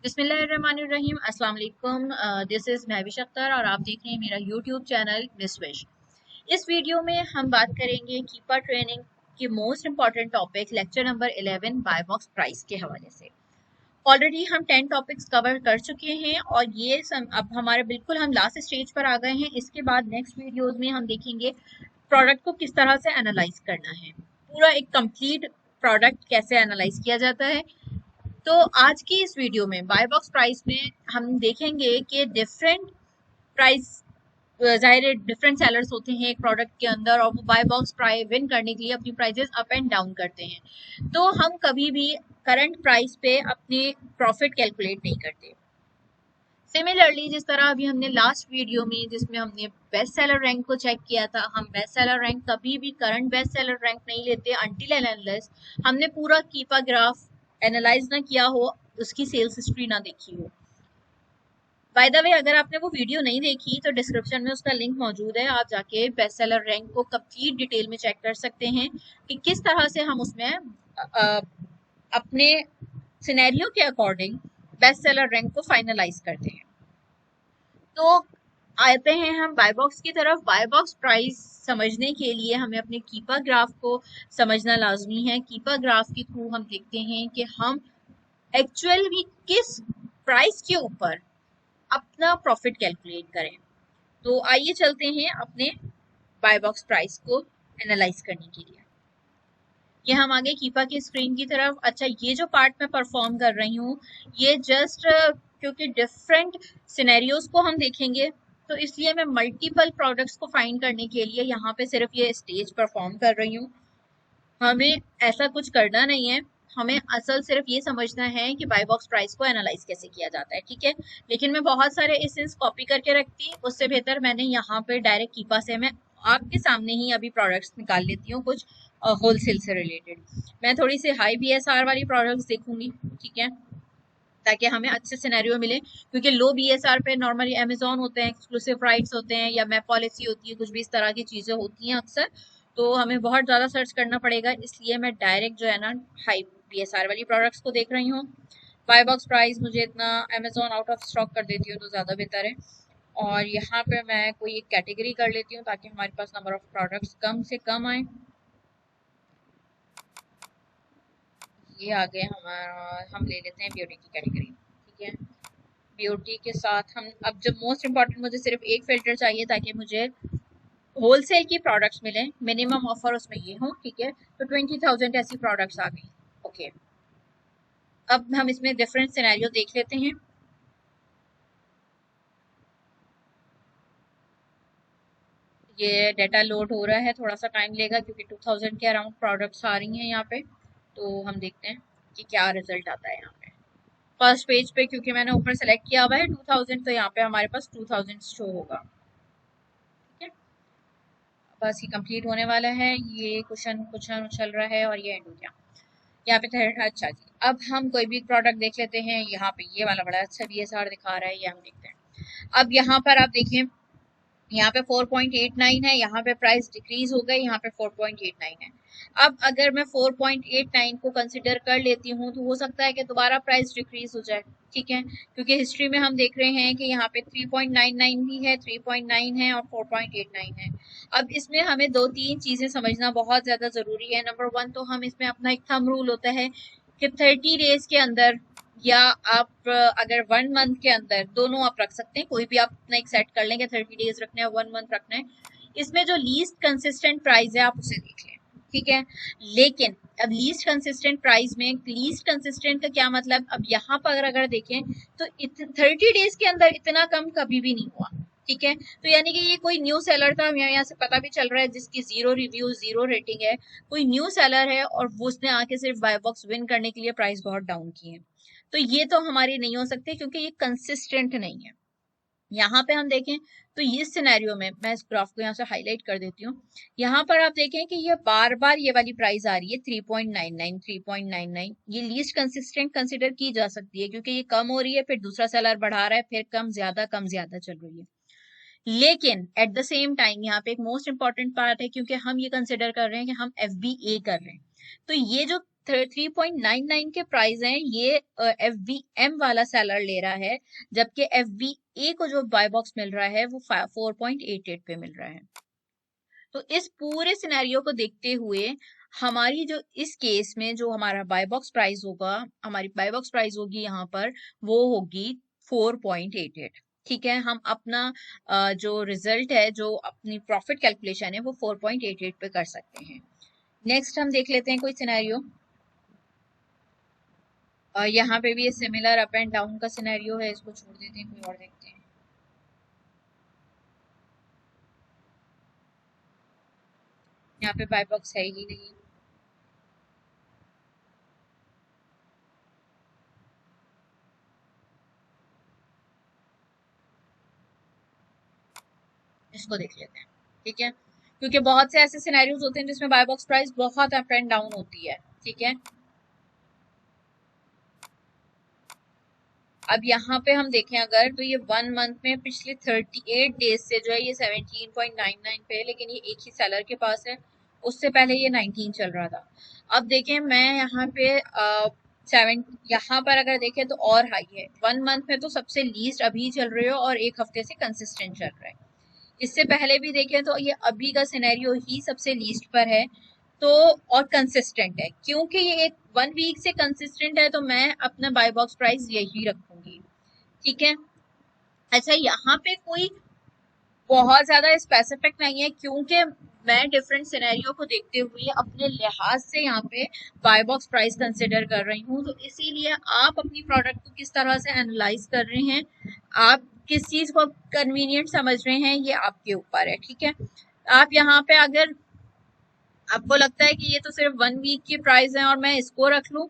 बिस्मिल्लाहिर्रहमानिर्रहीम अस्सलाम वालेकुम। दिस इज़ महविश अख्तर और आप देख रहे हैं मेरा यूट्यूब चैनल मिस विश। इस वीडियो में हम बात करेंगे कीपर ट्रेनिंग के most important topic lecture number 11 buy box price के हवाले से। ऑलरेडी हम 10 टॉपिक्स कवर कर चुके हैं और अब हमारे बिल्कुल हम लास्ट स्टेज पर आ गए हैं। इसके बाद नेक्स्ट वीडियोज़ में हम देखेंगे प्रोडक्ट को किस तरह से एनालाइज करना है, पूरा एक कंप्लीट प्रोडक्ट कैसे एनालाइज किया जाता है। तो आज की इस वीडियो में बाय बॉक्स प्राइस में हम देखेंगे कि डिफरेंट प्राइस, जाहिर है डिफरेंट सेलर्स होते हैं एक प्रोडक्ट के अंदर और वो बाय बॉक्स प्राइस विन करने के लिए अपनी प्राइसेस अप एंड डाउन करते हैं। तो हम कभी भी करंट प्राइस पे अपने प्रॉफिट कैलकुलेट नहीं करते। सिमिलरली जिस तरह अभी हमने लास्ट वीडियो में जिसमें हमने बेस्ट सेलर रैंक को चेक किया था, हम बेस्ट सेलर रैंक कभी भी करंट बेस्ट सेलर रैंक नहीं लेते अनटिल एंड अनलेस हमने पूरा कीपा ग्राफ एनालाइज ना किया हो, उसकी सेल्स हिस्ट्री ना देखी हो। बाय द वे अगर आपने वो वीडियो नहीं देखी तो डिस्क्रिप्शन में उसका लिंक मौजूद है, आप जाके बेस्ट सेलर रैंक को कंप्लीट डिटेल में चेक कर सकते हैं कि किस तरह से हम उसमें अपने सिनेरियो के अकॉर्डिंग बेस्ट सेलर रैंक को फाइनलाइज करते हैं। तो आते हैं हम बाय बॉक्स की तरफ। बाय बॉक्स प्राइस समझने के लिए हमें अपने कीपा ग्राफ को समझना लाजमी है। कीपा ग्राफ के थ्रू हम देखते हैं कि हम एक्चुअल में किस प्राइस के ऊपर अपना प्रॉफिट कैलकुलेट करें। तो आइए चलते हैं अपने बाय बॉक्स प्राइस को एनालाइज करने के लिए। ये हम आगे कीपा की स्क्रीन की तरफ। अच्छा, ये जो पार्ट मैं परफॉर्म कर रही हूँ ये जस्ट क्योंकि डिफरेंट सिनेरियोज को हम देखेंगे तो इसलिए मैं मल्टीपल प्रोडक्ट्स को फाइंड करने के लिए यहाँ पे सिर्फ ये स्टेज परफॉर्म कर रही हूँ। हमें ऐसा कुछ करना नहीं है, हमें असल सिर्फ ये समझना है कि बाय बॉक्स प्राइस को एनालाइज कैसे किया जाता है, ठीक है। लेकिन मैं बहुत सारे एसेंस कॉपी करके रखती, उससे बेहतर मैंने यहाँ पे डायरेक्ट कीपा से मैं आपके सामने ही अभी प्रोडक्ट्स निकाल लेती हूँ कुछ होलसेल से रिलेटेड। मैं थोड़ी सी हाई बीएसआर वाली प्रोडक्ट्स देखूंगी, ठीक है, ताकि हमें अच्छे सिनेरियो मिले। क्योंकि लो बीएसआर पे नॉर्मली अमेजोन होते हैं, एक्सक्लूसिव राइट्स होते हैं या मैप पॉलिसी होती है, कुछ भी इस तरह की चीज़ें होती हैं अक्सर, तो हमें बहुत ज़्यादा सर्च करना पड़ेगा। इसलिए मैं डायरेक्ट जो है ना हाई बीएसआर वाली प्रोडक्ट्स को देख रही हूँ। बाय बॉक्स प्राइस मुझे इतना अमेजोन आउट ऑफ स्टॉक कर देती हूँ तो ज़्यादा बेहतर है। और यहाँ पे मैं कोई एक कैटेगरी कर लेती हूँ ताकि हमारे पास नंबर ऑफ प्रोडक्ट्स कम से कम आए। ये आ गए हमारा, हम ले लेते हैं ब्यूटी की कैटेगरी, ठीक है। ब्यूटी के साथ हम अब जब मोस्ट इम्पॉर्टेंट मुझे सिर्फ एक फिल्टर चाहिए ताकि मुझे होलसेल की प्रोडक्ट्स मिले, मिनिमम ऑफर उसमें ये हो, ठीक है। तो 20,000 ऐसी प्रोडक्ट्स आ गई, ओके। अब हम इसमें डिफरेंट सिनेरियो देख लेते हैं। ये डाटा लोड हो रहा है, थोड़ा सा टाइम लेगा क्योंकि 2000 के अराउंड प्रोडक्ट्स आ रही हैं यहाँ पे। तो हम देखते हैं कि क्या रिजल्ट आता है यहाँ पे। फर्स्ट पेज पे क्योंकि मैंने ऊपर सेलेक्ट किया हुआ है 2000, तो यहाँ पे हमारे पास 2000 शो होगा, ठीक है। बस ये कंप्लीट होने वाला है, ये क्वेश्चन क्वेश्चन चल रहा है और ये एंड हो गया यहाँ पे थर्ड। अच्छा जी, अब हम कोई भी प्रोडक्ट देख लेते हैं। यहाँ पे ये वाला बड़ा अच्छा बीएसआर दिखा रहा है, ये हम देखते हैं। अब यहाँ पर आप देखिए, यहाँ पे 4.89 है, यहाँ पे प्राइस डिक्रीज हो गई, यहाँ पे 4.89 है। अब अगर मैं 4.89 को कंसिडर कर लेती हूँ तो हो सकता है कि दोबारा प्राइस डिक्रीज हो जाए, ठीक है। क्योंकि हिस्ट्री में हम देख रहे हैं कि यहाँ पे 3.99 भी है, 3.9 है और 4.89 है। अब इसमें हमें दो तीन चीजें समझना बहुत ज्यादा जरूरी है। नंबर वन, तो हम इसमें अपना एक थंब रूल होता है कि 30 डेज के अंदर या आप अगर 1 मंथ के अंदर, दोनों आप रख सकते हैं, कोई भी आप अपना एक सेट कर लेंगे, 30 डेज रखना है 1 मंथ रखना है। इसमें जो लीस्ट कंसिस्टेंट प्राइस है आप उसे देख लें, ठीक है। लेकिन अब लीस्ट कंसिस्टेंट प्राइस में, लीस्ट कंसिस्टेंट का क्या मतलब, अब यहाँ पर अगर देखें तो 30 डेज के अंदर इतना कम कभी भी नहीं हुआ, ठीक है। तो यानी कि ये कोई न्यू सेलर था, हमें यहाँ से पता भी चल रहा है, जिसकी 0 रिव्यू 0 रेटिंग है, कोई न्यू सेलर है और वो उसने आके सिर्फ बाय बॉक्स विन करने के लिए प्राइस बहुत डाउन की है। तो ये तो हमारी नहीं हो सकती क्योंकि ये कंसिस्टेंट नहीं है। यहाँ पे हम देखें तो इस सिनेरियो में मैं इस ग्राफ को यहाँ से हाईलाइट कर देती हूँ। यहाँ पर आप देखें कि ये बार बार ये वाली प्राइस आ रही है 3.99 3.99। ये लीस्ट कंसिस्टेंट कंसिडर की जा सकती है क्योंकि ये कम हो रही है, फिर दूसरा सेलर बढ़ा रहा है, फिर कम ज्यादा चल रही है। लेकिन एट द सेम टाइम यहाँ पे एक मोस्ट इंपॉर्टेंट पार्ट है, क्योंकि हम ये कंसिडर कर रहे हैं कि हम FBA कर रहे हैं, तो ये जो 3.99 के प्राइस हैं, ये FBM वाला सेलर ले रहा है, जबकि FBA को जो बाय बॉक्स मिल रहा है वो 4.88 पे मिल रहा है। तो इस पूरे सिनेरियो को देखते हुए हमारी जो इस केस में जो हमारा बाय बॉक्स प्राइस होगा, हमारी बाय बॉक्स प्राइस होगी यहाँ पर वो होगी 4.88। ठीक है, हम अपना जो रिजल्ट है, जो अपनी प्रॉफिट कैलकुलेशन है वो 4.88 पे कर सकते हैं। नेक्स्ट हम देख लेते हैं कोई सिनेरियो। यहाँ पे भी ये सिमिलर अप एंड डाउन का सिनेरियो है, इसको छोड़ देते हैं, कोई और देखते हैं। यहाँ पे बाय बॉक्स है ही नहीं। इसको देख लेते हैं। ठीक है, क्योंकि बहुत से ऐसे सिनेरियोज होते हैं जिसमें बाय बॉक्स प्राइस बहुत अप एंड डाउन होती है। ठीक है, अब यहाँ पे हम देखें अगर, तो ये 1 मंथ में पिछले 38 डेज से जो है ये 17.99 पे है, लेकिन ये एक ही सेलर के पास है, उससे पहले ये 19 चल रहा था। अब देखें मैं यहाँ पे 7 यहाँ पर अगर देखें तो और हाई है। 1 मंथ में तो सबसे लीस्ट अभी चल रहे हो और एक हफ्ते से कंसिस्टेंट चल रहा है। इससे पहले भी देखें तो ये अभी का सिनेरियो ही सबसे लीस्ट पर है, तो और कंसिस्टेंट है। क्योंकि ये एक 1 वीक से कंसिस्टेंट है तो मैं अपना बाय बॉक्स प्राइस यही रखूंगी। ठीक है, अच्छा यहाँ पे कोई बहुत ज्यादा स्पेसिफिक नहीं है, क्योंकि मैं डिफरेंट सिनेरियो को देखते हुए अपने लिहाज से यहाँ पे बाय बॉक्स प्राइस कंसिडर कर रही हूँ। तो इसीलिए आप अपनी प्रोडक्ट को किस तरह से एनालाइज कर रहे हैं, आप किस चीज को कन्वीनियंट समझ रहे हैं, ये आपके ऊपर है। ठीक है, आप यहाँ पे अगर आपको लगता है कि ये तो सिर्फ 1 वीक की प्राइस है और मैं इसको रख लूं,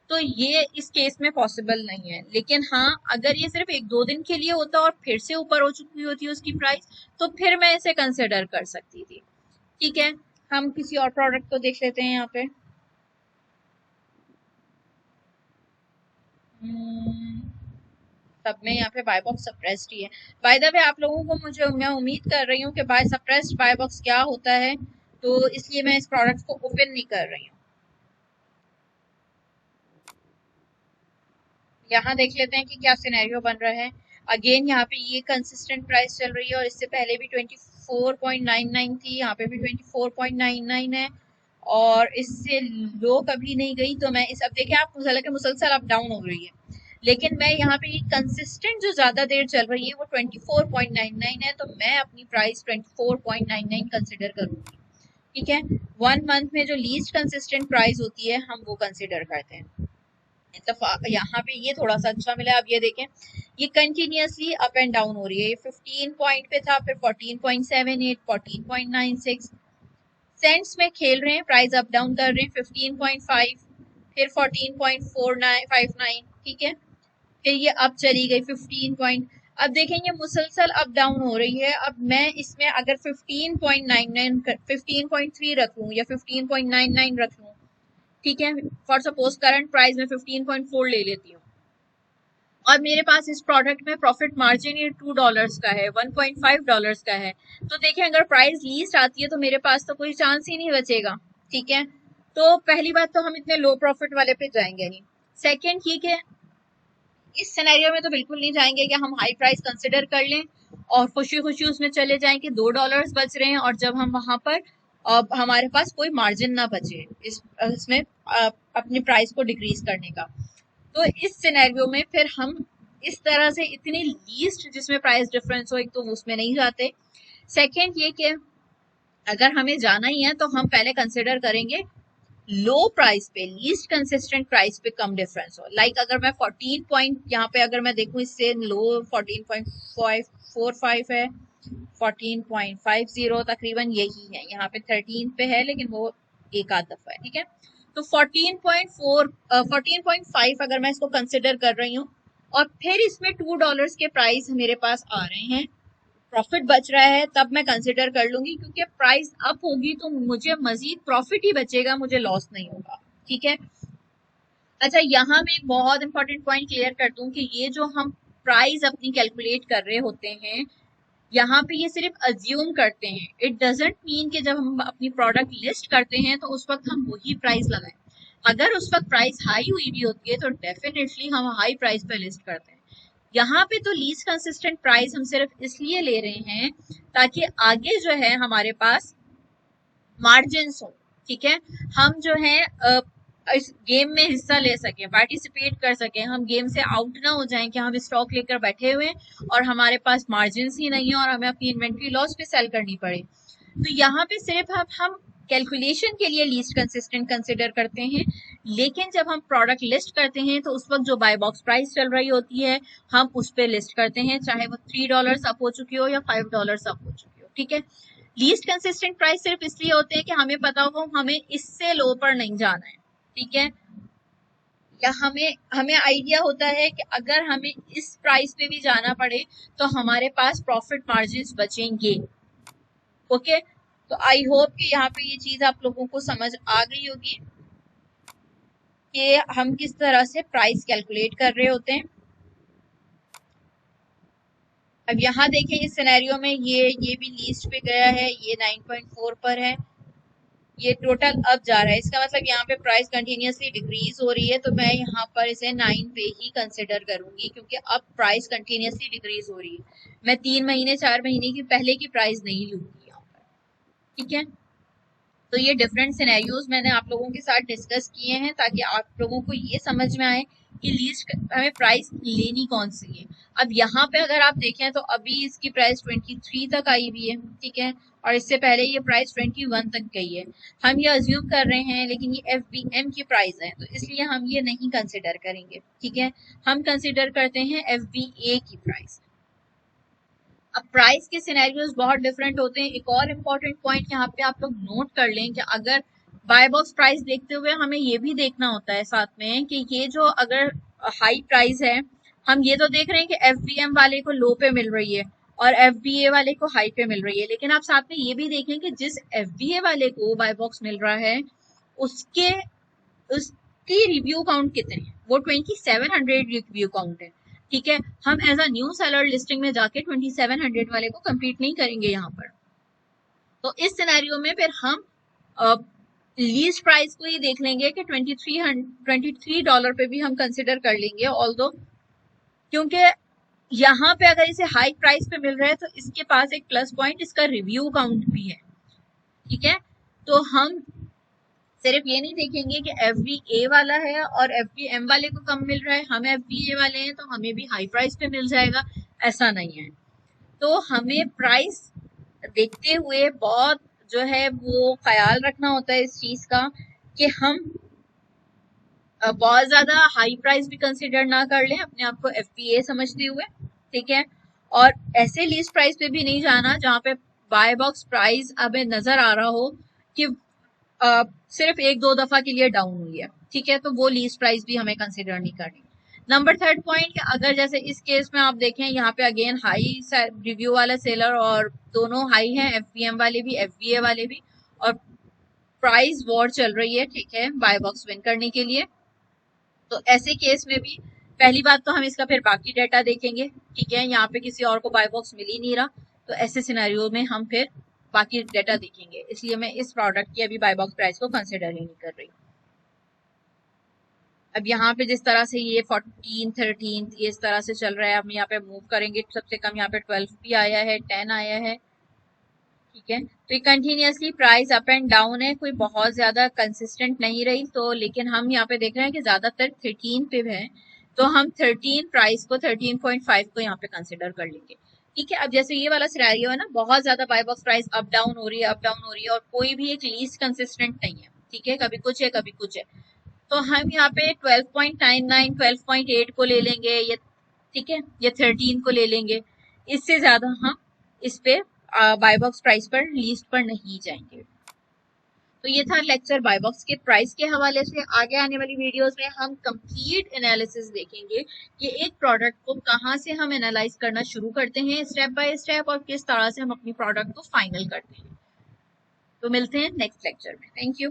तो ये इस केस में पॉसिबल नहीं है। लेकिन हाँ, अगर ये सिर्फ 1-2 दिन के लिए होता और फिर से ऊपर हो चुकी होती है उसकी प्राइस, तो फिर मैं इसे कंसिडर कर सकती थी। ठीक है, हम किसी और प्रोडक्ट को देख लेते हैं यहाँ पे। सब में यहाँ पे बाय बॉक्स सप्रेस्ड ही है। बाय द वे आप लोगों को मुझे मैं उम्मीद कर रही हूँ कि बाय सप्रेस्ड बाय बॉक्स क्या होता है, तो इसलिए मैं इस प्रोडक्ट को ओपन नहीं कर रही हूँ। यहाँ देख लेते हैं कि क्या सिनेरियो बन रहा है। अगेन यहाँ पे ये कंसिस्टेंट प्राइस चल रही है और इससे पहले भी 24.99 थी, यहाँ पे भी 24.99 है और इससे लो कभी नहीं गई। तो मैं इस, अब देखिए आप मुसलसल अप डाउन हो रही है, लेकिन मैं यहाँ पे ये कंसिस्टेंट जो ज्यादा देर चल रही है वो 24.99 है, तो मैं अपनी प्राइस 24.99 कंसिडर करूंगी। ठीक है, 1 मंथ में जो लीस्ट कंसिस्टेंट प्राइस होती है हम वो कंसिडर करते हैं। यहाँ पे ये थोड़ा सा अच्छा मिला। अब ये देखें, ये कंटिन्यूअसली अप एंड डाउन हो रही है। ये 15 पॉइंट पे था, फिर 14.78, 14.96 सेंट्स में खेल रहे हैं, प्राइस अप डाउन कर रहे हैं। 15.5, फिर 14.4959। ठीक है, फिर ये अब चली गई 15 पॉइंट। अब देखेंगे मुसलसल अप डाउन हो रही है। अब मैं इसमें अगर 15.99 15.3 रख लूं या 15.99 रख लूं, ठीक है, फॉर सपोज करंट प्राइस में 15.4 ले लेती हूँ और मेरे पास इस प्रोडक्ट में प्रॉफिट मार्जिन ये $2 का है, $1.5 का है, तो देखें अगर प्राइस लीस्ट आती है तो मेरे पास तो कोई चांस ही नहीं बचेगा। ठीक है, तो पहली बात तो हम इतने लो प्रॉफिट वाले पे जाएंगे नहीं। सेकेंड, ठीक है, इस सिनेरियो में तो बिल्कुल नहीं जाएंगे कि हम हाई प्राइस कंसिडर कर लें और खुशी खुशी उसमें चले जाएं कि $2 बच रहे हैं और जब हम वहां पर हमारे पास कोई मार्जिन ना बचे इसमें अपनी प्राइस को डिक्रीज करने का। तो इस सिनेरियो में फिर हम इस तरह से इतनी लीस्ट जिसमें प्राइस डिफरेंस हो, एक तो उसमें नहीं जाते। सेकेंड ये कि अगर हमें जाना ही है तो हम पहले कंसिडर करेंगे लो प्राइस पे, लीस्ट कंसिस्टेंट प्राइस पे कम डिफरेंस हो। लाइक अगर मैं 14 पॉइंट यहाँ पे अगर मैं देखूं, इससे लो 14.45 है, 14.50 तकरीबन यही है। यहाँ पे 13 पे है लेकिन वो एक आध दफा है। ठीक है, तो 14.5 अगर मैं इसको कंसिडर कर रही हूँ और फिर इसमें $2 के प्राइस मेरे पास आ रहे हैं, प्रॉफिट बच रहा है, तब मैं कंसिडर कर लूंगी, क्योंकि प्राइस अप होगी तो मुझे मजीद प्रॉफिट ही बचेगा, मुझे लॉस नहीं होगा। ठीक है, अच्छा यहाँ मैं एक बहुत इंपॉर्टेंट पॉइंट क्लियर कर दूं कि ये जो हम प्राइस अपनी कैलकुलेट कर रहे होते हैं, यहाँ पे ये सिर्फ अज्यूम करते हैं। इट डजेंट मीन कि जब हम अपनी प्रोडक्ट लिस्ट करते हैं तो उस वक्त हम वही प्राइस लगाएं। अगर उस वक्त प्राइस हाई हुई भी होती है तो डेफिनेटली हम हाई प्राइस पे लिस्ट करते हैं। यहाँ पे तो लीस्ट कंसिस्टेंट प्राइस हम सिर्फ इसलिए ले रहे हैं ताकि आगे जो है हमारे पास मार्जिन हो, ठीक है, हम जो है इस गेम में हिस्सा ले सकें, पार्टिसिपेट कर सकें, हम गेम से आउट ना हो जाएं कि हम स्टॉक लेकर बैठे हुए हैं और हमारे पास मार्जिन ही नहीं है और हमें अपनी इन्वेंट्री लॉस पे सेल करनी पड़े। तो यहाँ पे सिर्फ हम कैलकुलेशन के लिए लीस्ट कंसिस्टेंट कंसिडर करते हैं, लेकिन जब हम प्रोडक्ट लिस्ट करते हैं तो उस वक्त जो बाय बॉक्स प्राइस चल रही होती है हम उस पर लिस्ट करते हैं, चाहे वो $3 अप हो चुकी हो या $5 अप हो चुकी हो, ठीक है। लीस्ट कंसिस्टेंट प्राइस सिर्फ इसलिए होते हैं कि हमें पता हो हमें इससे लो पर नहीं जाना है, ठीक है, या हमें हमें आइडिया होता है कि अगर हमें इस प्राइस पे भी जाना पड़े तो हमारे पास प्रॉफिट मार्जिन बचेंगे। ओके, तो आई होप कि यहाँ पे ये चीज आप लोगों को समझ आ गई होगी कि हम किस तरह से प्राइस कैलकुलेट कर रहे होते हैं। अब यहाँ देखें इस सिनेरियो में ये भी लीस्ट पे गया है, ये 9.4 पर है, ये टोटल अब जा रहा है, इसका मतलब यहाँ पे प्राइस कंटिन्यूसली डिक्रीज हो रही है, तो मैं यहाँ पर इसे 9 पे ही कंसिडर करूंगी क्योंकि अब प्राइस कंटिन्यूसली डिक्रीज हो रही है। मैं 3 महीने 4 महीने की पहले की प्राइस नहीं लूंगी यहाँ पर, ठीक है। तो ये डिफरेंट सिनेरियोज मैंने आप लोगों के साथ डिस्कस किए हैं ताकि आप लोगों को ये समझ में आए कि लीस्ट हमें प्राइस लेनी कौन सी है। अब यहाँ पे अगर आप देखें तो अभी इसकी प्राइस 23 तक आई हुई है, ठीक है, और इससे पहले ये प्राइस 21 तक गई है। हम ये अज्यूम कर रहे हैं लेकिन ये FBM की प्राइस है तो इसलिए हम ये नहीं कंसिडर करेंगे, ठीक है, हम कंसिडर करते हैं FBA की प्राइस। अब प्राइस के सिनेरियोज बहुत डिफरेंट होते हैं। एक और इम्पोर्टेंट पॉइंट यहाँ पे आप लोग नोट कर लें कि अगर बाय बॉक्स प्राइस देखते हुए हमें ये भी देखना होता है साथ में कि ये जो अगर हाई प्राइस है, हम ये तो देख रहे हैं कि FBM वाले को लो पे मिल रही है और FBA वाले को हाई पे मिल रही है, लेकिन आप साथ में ये भी देखें कि जिस FBA वाले को बाय बॉक्स मिल रहा है उसके उसकी रिव्यू काउंट कितने हैं, वो 2700 रिव्यू काउंट है, ठीक है। हम as a new seller listing में जाके 2700 वाले को कंप्लीट नहीं करेंगे यहाँ पर। तो इस सिनेरियो में फिर हम लीस्ट प्राइस को ही देख लेंगे कि $23 पे भी हम कंसिडर कर लेंगे, ऑल्दो क्योंकि यहाँ पे अगर इसे हाई प्राइस पे मिल रहा है तो इसके पास एक प्लस पॉइंट इसका रिव्यू काउंट भी है, ठीक है। तो हम सिर्फ ये नहीं देखेंगे कि FBA वाला है और FBM वाले को कम मिल रहा है, हम FBA वाले हैं तो हमें भी हाई प्राइस पे मिल जाएगा, ऐसा नहीं है। तो हमें प्राइस देखते हुए बहुत जो है वो ख्याल रखना होता है इस चीज का कि हम बहुत ज्यादा हाई प्राइस भी कंसिडर ना कर लें अपने आप को FBA समझते हुए, ठीक है, और ऐसे लीस्ट प्राइस पे भी नहीं जाना जहाँ पे बाय बॉक्स प्राइस हमें नजर आ रहा हो कि सिर्फ 1-2 दफा के लिए डाउन हुई है, ठीक है, तो वो लीस्ट प्राइस भी हमें कंसिडर नहीं करनी। नंबर थर्ड पॉइंट, अगर जैसे इस केस में आप देखें यहाँ पे अगेन हाई रिव्यू वाला सेलर और दोनों हाई हैं, FBM वाले भी FBA वाले भी, और प्राइस वॉर चल रही है, ठीक है, बाय बॉक्स विन करने के लिए। तो ऐसे केस में भी पहली बात तो हम इसका फिर बाकी डाटा देखेंगे, ठीक है, यहाँ पे किसी और को बाय बॉक्स मिल ही नहीं रहा, तो ऐसे सिनेरियो में हम फिर बाकी डाटा देखेंगे, इसलिए मैं इस प्रोडक्ट की अभी बाय बॉक्स प्राइस को कंसिडर ही नहीं कर रही। अब यहाँ पे जिस तरह से ये 14, 13 ये इस तरह से चल रहा है, हम यहाँ पे मूव करेंगे, सबसे कम यहाँ पे 12 भी आया है, 10 आया है, ठीक है। तो ये continuously price up and down है, कोई बहुत ज्यादा कंसिस्टेंट नहीं रही, तो लेकिन हम यहाँ पे देख रहे हैं कि ज्यादातर 13 पे है, तो हम 13 प्राइस को 13.5 को यहाँ पे कंसिडर कर लेंगे, ठीक है। अब जैसे ये वाला सिनेरियो है ना, बहुत ज्यादा buy box price up down हो रही है, अप डाउन हो रही है और कोई भी एक लीस्ट कंसिस्टेंट नहीं है, ठीक है, कभी कुछ है कभी कुछ है, तो हम यहाँ पे 12.99 12.8 को ले लेंगे, ये ठीक है, ये 13 को ले लेंगे, इससे ज्यादा हम इस पे बाय बॉक्स प्राइस पर लीस्ट पर नहीं जाएंगे। तो ये था लेक्चर बाय बॉक्स के प्राइस के हवाले से। आगे आने वाली वीडियोस में हम कंप्लीट एनालिसिस देखेंगे कि एक प्रोडक्ट को कहाँ से हम एनालाइज करना शुरू करते हैं स्टेप बाय स्टेप और किस तरह से हम अपनी प्रोडक्ट को फाइनल करते हैं। तो मिलते हैं नेक्स्ट लेक्चर में। Thank you.